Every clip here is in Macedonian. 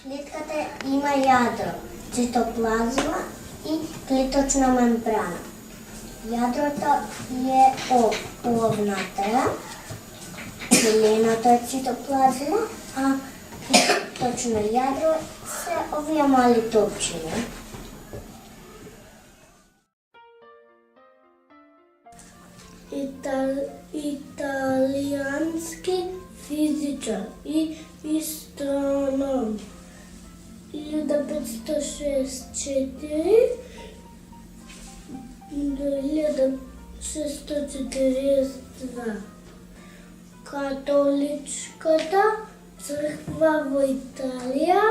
Клетката има јадро, цитоплазма и клеточна мембрана. Јадрото е овната, зеленото е цитоплазма, а клеточно јадро се овие мали топчиња. Италијански физичар и астроном 1564 до 1642. Католичката црква во Италија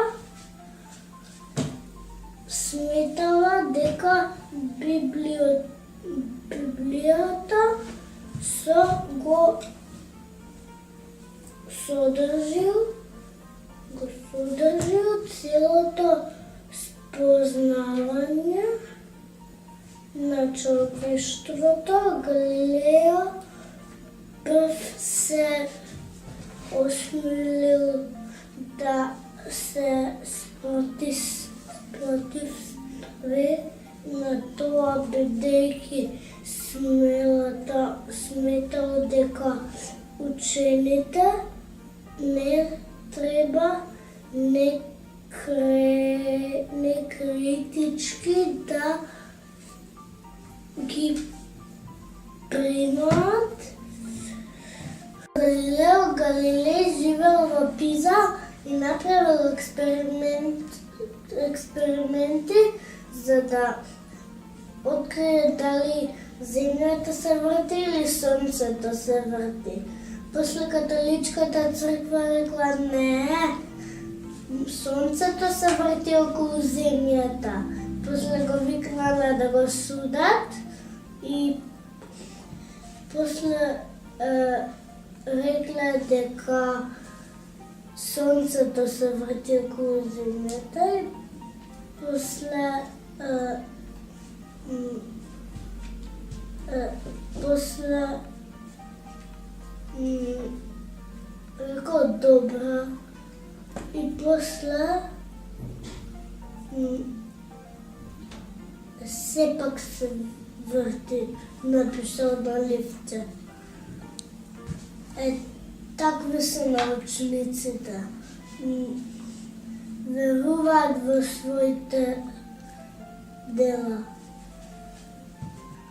сметала дека Библијата го содржил целото спознавање на човештвото. Галилео прв се осмелил да се спротивстави на тоа, бидејќи сметал дека учените не треба некритички да ги примат. Галилео Галилеј живеел во Пиза и направил експерименти за да открие дали земјата се врти или сонцето се врти. После католичката црква рекла не, сонцето се врти околу земјата. После го викнале да го судат и после рекле дека сонцето се врти околу земјата и после рекол добра и после сепак се врти, напишал на лифте. Такви се научниците. Веруваат во своите дела.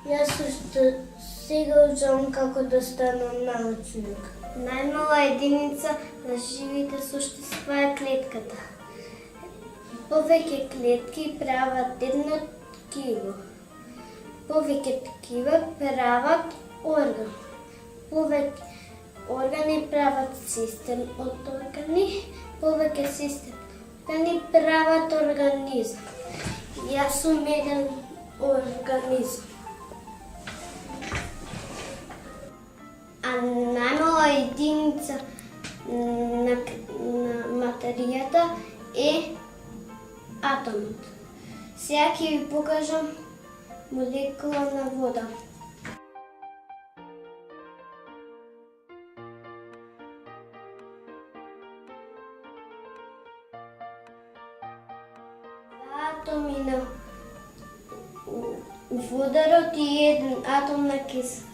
Јас уште сега учам како да станам научник. Најмала единица на живите суштества е клетката. Повеќе клетки прават едно ткиво. Повеќе ткива прават орган. Повеќе органи прават систем од органи. Повеќе систем органи прават организам. Јас сум еден организам. А најмала единица на материјата е атомот. Сега ќе ви покажам молекула на вода. Атоми на водород и еден атом на киселина.